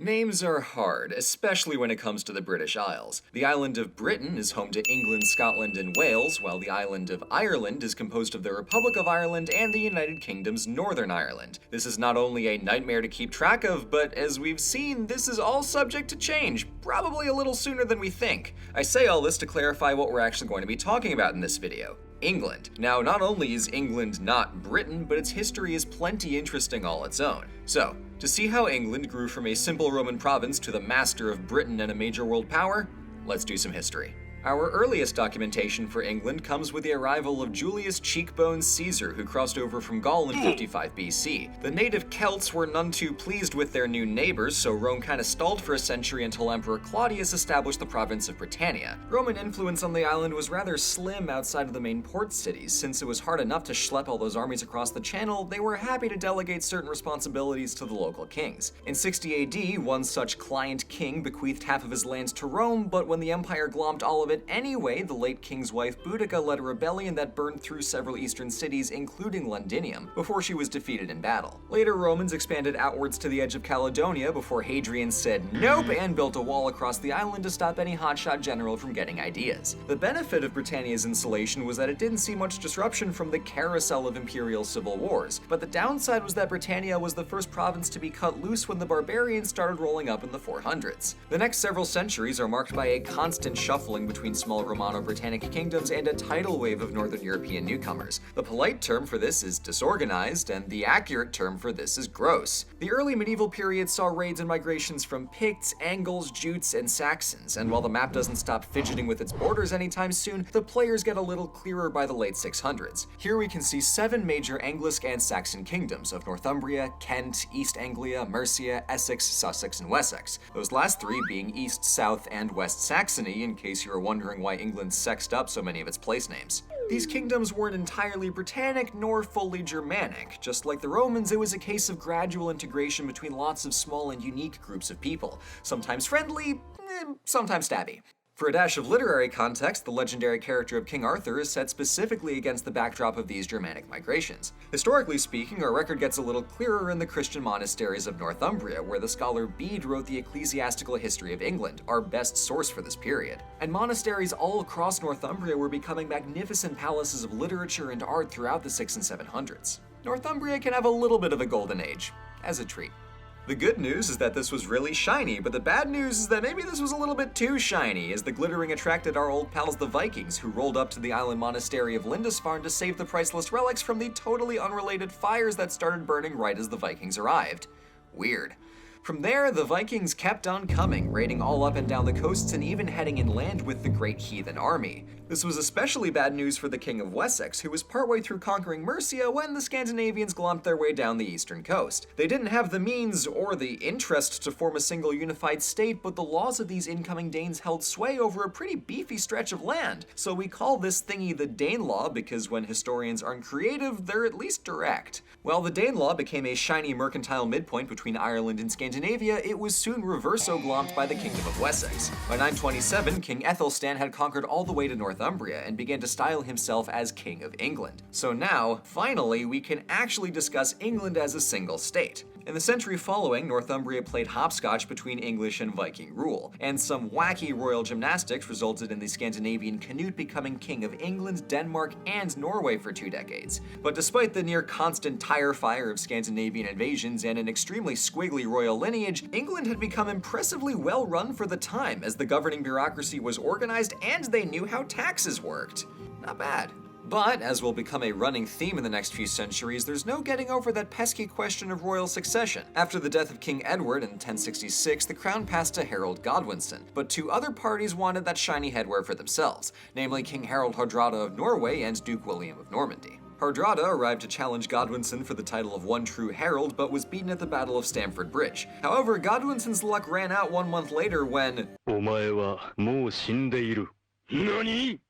Names are hard, especially when it comes to the British Isles. The island of Britain is home to England, Scotland, and Wales, while the island of Ireland is composed of the Republic of Ireland and the United Kingdom's Northern Ireland. This is not only a nightmare to keep track of, but as we've seen, this is all subject to change, probably a little sooner than we think. I say all this to clarify what we're actually going to be talking about in this video. England. Now, not only is England not Britain, but its history is plenty interesting all its own. So, to see how England grew from a simple Roman province to the master of Britain and a major world power, let's do some history. Our earliest documentation for England comes with the arrival of Julius Cheekbones Caesar, who crossed over from Gaul in 55 BC. The native Celts were none too pleased with their new neighbors, so Rome kinda stalled for a century until Emperor Claudius established the province of Britannia. Roman influence on the island was rather slim outside of the main port cities. Since it was hard enough to schlep all those armies across the channel, they were happy to delegate certain responsibilities to the local kings. In 60 AD, one such client king bequeathed half of his lands to Rome, but when the empire glommed all of it anyway, the late king's wife Boudica led a rebellion that burned through several eastern cities, including Londinium, before she was defeated in battle. Later, Romans expanded outwards to the edge of Caledonia before Hadrian said nope and built a wall across the island to stop any hotshot general from getting ideas. The benefit of Britannia's insulation was that it didn't see much disruption from the carousel of imperial civil wars, but the downside was that Britannia was the first province to be cut loose when the barbarians started rolling up in the 400s. The next several centuries are marked by a constant shuffling between small Romano-Britannic kingdoms and a tidal wave of northern European newcomers. The polite term for this is disorganized, and the accurate term for this is gross. The early medieval period saw raids and migrations from Picts, Angles, Jutes, and Saxons, and while the map doesn't stop fidgeting with its borders anytime soon, the players get a little clearer by the late 600s. Here we can see 7 major Anglisk and Saxon kingdoms of Northumbria, Kent, East Anglia, Mercia, Essex, Sussex, and Wessex. Those last 3 being East, South, and West Saxony, in case you were wondering why England sexed up so many of its place names. These kingdoms weren't entirely Britannic nor fully Germanic. Just like the Romans, it was a case of gradual integration between lots of small and unique groups of people, sometimes friendly, sometimes stabby. For a dash of literary context, the legendary character of King Arthur is set specifically against the backdrop of these Germanic migrations. Historically speaking, our record gets a little clearer in the Christian monasteries of Northumbria, where the scholar Bede wrote the Ecclesiastical History of England, our best source for this period. And monasteries all across Northumbria were becoming magnificent palaces of literature and art throughout the 600s and 700s. Northumbria can have a little bit of a golden age, as a treat. The good news is that this was really shiny, but the bad news is that maybe this was a little bit too shiny, as the glittering attracted our old pals the Vikings, who rolled up to the island monastery of Lindisfarne to save the priceless relics from the totally unrelated fires that started burning right as the Vikings arrived. Weird. From there, the Vikings kept on coming, raiding all up and down the coasts and even heading inland with the great Heathen army. This was especially bad news for the King of Wessex, who was partway through conquering Mercia when the Scandinavians glomped their way down the eastern coast. They didn't have the means or the interest to form a single unified state, but the laws of these incoming Danes held sway over a pretty beefy stretch of land. So we call this thingy the Danelaw because when historians aren't creative, they're at least direct. While the Danelaw became a shiny mercantile midpoint between Ireland and Scandinavia, it was soon reverso-glomped by the Kingdom of Wessex. By 927, King Ethelstan had conquered all the way to Northumbria and began to style himself as King of England. So now, finally, we can actually discuss England as a single state. In the century following, Northumbria played hopscotch between English and Viking rule, and some wacky royal gymnastics resulted in the Scandinavian Canute becoming King of England, Denmark, and Norway for 2 decades. But despite the near constant tire fire of Scandinavian invasions and an extremely squiggly royal lineage, England had become impressively well run for the time, as the governing bureaucracy was organized and they knew how taxes worked. Not bad. But, as will become a running theme in the next few centuries, there's no getting over that pesky question of royal succession. After the death of King Edward in 1066, the crown passed to Harold Godwinson, but 2 other parties wanted that shiny headwear for themselves, namely King Harold Hardrada of Norway and Duke William of Normandy. Hardrada arrived to challenge Godwinson for the title of one true herald, but was beaten at the Battle of Stamford Bridge. However, Godwinson's luck ran out 1 month later when... お前はもう死んでいる。何?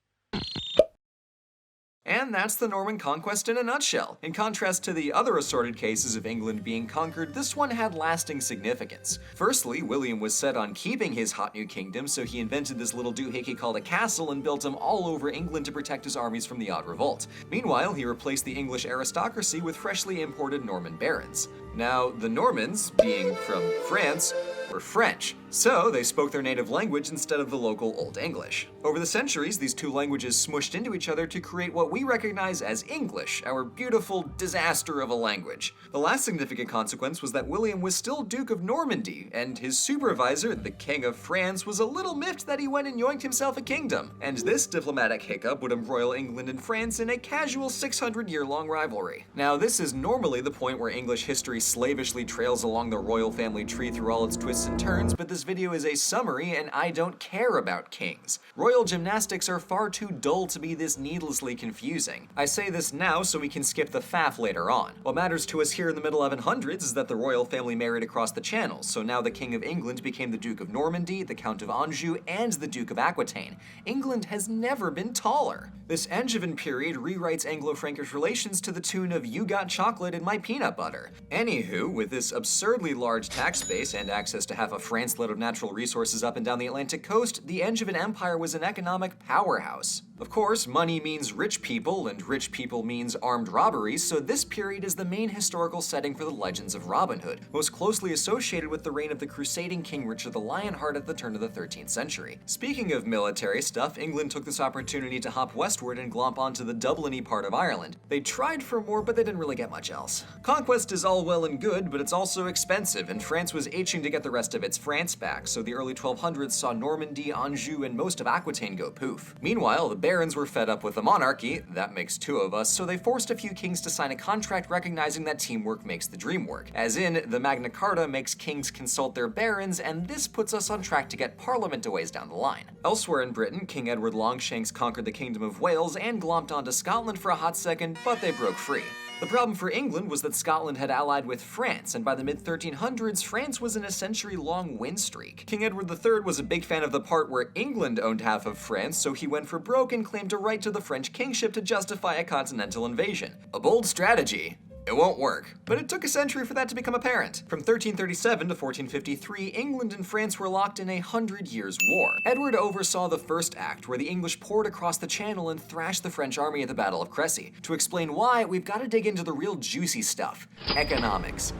And that's the Norman conquest in a nutshell. In contrast to the other assorted cases of England being conquered, this one had lasting significance. Firstly, William was set on keeping his hot new kingdom, so he invented this little doohickey called a castle and built them all over England to protect his armies from the odd revolt. Meanwhile, he replaced the English aristocracy with freshly imported Norman barons. Now, the Normans, being from France, were French, so they spoke their native language instead of the local Old English. Over the centuries, these two languages smushed into each other to create what we recognize as English, our beautiful disaster of a language. The last significant consequence was that William was still Duke of Normandy, and his supervisor, the King of France, was a little miffed that he went and yoinked himself a kingdom. And this diplomatic hiccup would embroil England and France in a casual 600-year-long rivalry. Now, this is normally the point where English history slavishly trails along the royal family tree through all its twists and turns, but this video is a summary, and I don't care about kings. Royal gymnastics are far too dull to be this needlessly confusing. I say this now so we can skip the faff later on. What matters to us here in the middle 1100s is that the royal family married across the channel, so now the King of England became the Duke of Normandy, the Count of Anjou, and the Duke of Aquitaine. England has never been taller. This Angevin period rewrites Anglo-Frankish relations to the tune of "you got chocolate in my peanut butter." Anywho, with this absurdly large tax base and access to half of France lit of natural resources up and down the Atlantic coast, the Angevin Empire was an economic powerhouse. Of course, money means rich people, and rich people means armed robberies, so this period is the main historical setting for the legends of Robin Hood, most closely associated with the reign of the crusading King Richard the Lionheart at the turn of the 13th century. Speaking of military stuff, England took this opportunity to hop westward and glomp onto the Dublin-y part of Ireland. They tried for more, but they didn't really get much else. Conquest is all well and good, but it's also expensive, and France was itching to get the rest of its France back, so the early 1200s saw Normandy, Anjou, and most of Aquitaine go poof. Meanwhile, the barons were fed up with the monarchy, that makes two of us, so they forced a few kings to sign a contract recognizing that teamwork makes the dream work. As in, the Magna Carta makes kings consult their barons, and this puts us on track to get Parliament a ways down the line. Elsewhere in Britain, King Edward Longshanks conquered the Kingdom of Wales and glomped onto Scotland for a hot second, but they broke free. The problem for England was that Scotland had allied with France, and by the mid-1300s, France was in a century-long win streak. King Edward III was a big fan of the part where England owned half of France, so he went for broke and claimed a right to the French kingship to justify a continental invasion. A bold strategy. It won't work, but it took a century for that to become apparent. From 1337 to 1453, England and France were locked in a 100 Years' War. Edward oversaw the first act, where the English poured across the Channel and thrashed the French army at the Battle of Crécy. To explain why, we've got to dig into the real juicy stuff: economics.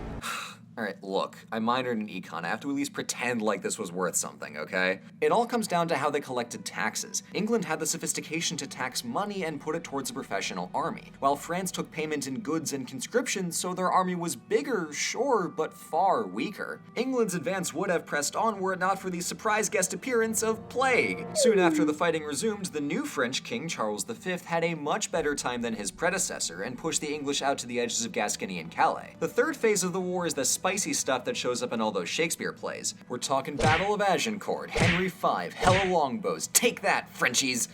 Alright, look, I minored in econ. I have to at least pretend like this was worth something, okay? It all comes down to how they collected taxes. England had the sophistication to tax money and put it towards a professional army, while France took payment in goods and conscription, so their army was bigger, sure, but far weaker. England's advance would have pressed on were it not for the surprise guest appearance of plague. Soon after the fighting resumed, the new French king, Charles V, had a much better time than his predecessor and pushed the English out to the edges of Gascony and Calais. The third phase of the war is the spicy stuff that shows up in all those Shakespeare plays. We're talking Battle of Agincourt, Henry V, hella longbows, take that, Frenchies!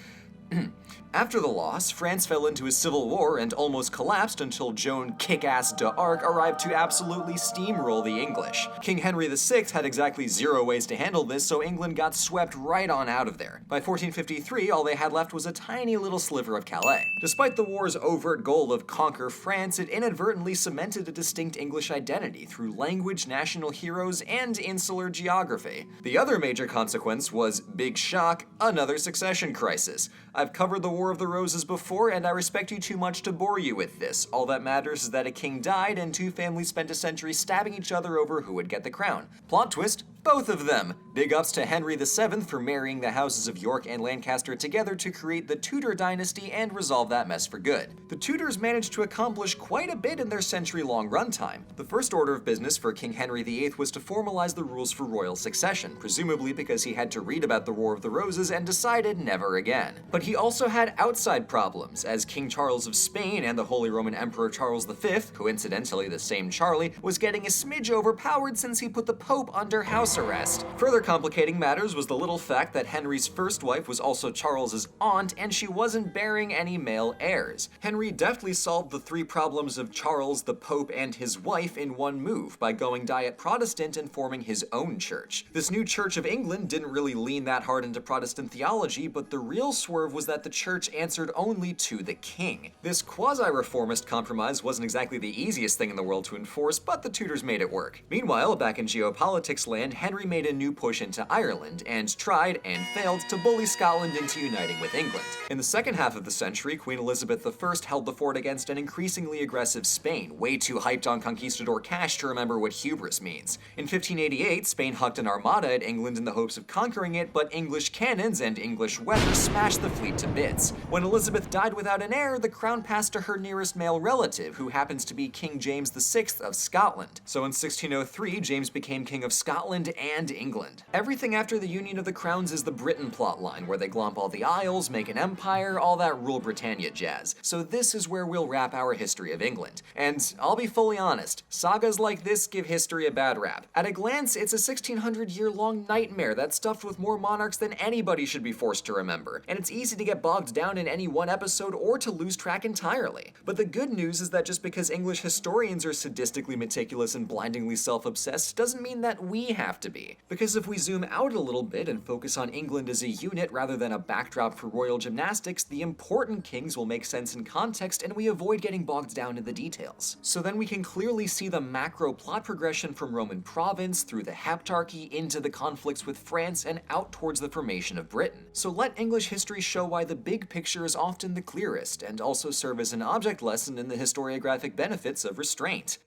After the loss, France fell into a civil war and almost collapsed until Joan Kick-Ass d'Arc arrived to absolutely steamroll the English. King Henry VI had exactly 0 ways to handle this, so England got swept right on out of there. By 1453, all they had left was a tiny little sliver of Calais. Despite the war's overt goal of conquer France, it inadvertently cemented a distinct English identity through language, national heroes, and insular geography. The other major consequence was, big shock, another succession crisis. I've covered the War of the Roses before, and I respect you too much to bore you with this. All that matters is that a king died and two families spent a century stabbing each other over who would get the crown. Plot twist, both of them. Big ups to Henry VII for marrying the houses of York and Lancaster together to create the Tudor dynasty and resolve that mess for good. The Tudors managed to accomplish quite a bit in their century-long runtime. The first order of business for King Henry VIII was to formalize the rules for royal succession, presumably because he had to read about the War of the Roses and decided never again. But he also had outside problems, as King Charles of Spain and the Holy Roman Emperor Charles V, coincidentally the same Charlie, was getting a smidge overpowered since he put the Pope under house arrest. Further complicating matters was the little fact that Henry's first wife was also Charles's aunt, and she wasn't bearing any male heirs. Henry deftly solved the three problems of Charles, the Pope, and his wife in one move by going diet Protestant and forming his own church. This new Church of England didn't really lean that hard into Protestant theology, but the real swerve was that the church answered only to the king. This quasi-reformist compromise wasn't exactly the easiest thing in the world to enforce, but the Tudors made it work. Meanwhile, back in geopolitics land, Henry made a new push push into Ireland, and tried, and failed, to bully Scotland into uniting with England. In the second half of the century, Queen Elizabeth I held the fort against an increasingly aggressive Spain, way too hyped on conquistador cash to remember what hubris means. In 1588, Spain hucked an armada at England in the hopes of conquering it, but English cannons and English weather smashed the fleet to bits. When Elizabeth died without an heir, the crown passed to her nearest male relative, who happens to be King James VI of Scotland. So in 1603, James became King of Scotland and England. Everything after the union of the crowns is the Britain plotline, where they glomp all the Isles, make an empire, all that rule Britannia jazz. So this is where we'll wrap our history of England. And I'll be fully honest, sagas like this give history a bad rap. At a glance, it's a 1600-year-long nightmare that's stuffed with more monarchs than anybody should be forced to remember, and it's easy to get bogged down in any one episode or to lose track entirely. But the good news is that just because English historians are sadistically meticulous and blindingly self-obsessed doesn't mean that we have to be. Because if we zoom out a little bit and focus on England as a unit rather than a backdrop for royal gymnastics, the important kings will make sense in context and we avoid getting bogged down in the details. So then we can clearly see the macro plot progression from Roman province through the Heptarchy into the conflicts with France and out towards the formation of Britain. So let English history show why the big picture is often the clearest, and also serve as an object lesson in the historiographic benefits of restraint.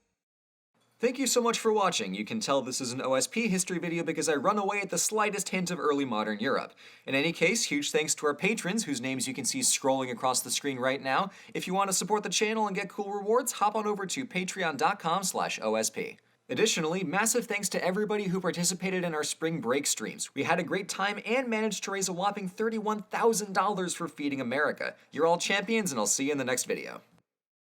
Thank you so much for watching. You can tell this is an OSP history video because I run away at the slightest hint of early modern Europe. In any case, huge thanks to our patrons, whose names you can see scrolling across the screen right now. If you want to support the channel and get cool rewards, hop on over to patreon.com/OSP. Additionally, massive thanks to everybody who participated in our spring break streams. We had a great time and managed to raise a whopping $31,000 for Feeding America. You're all champions, and I'll see you in the next video.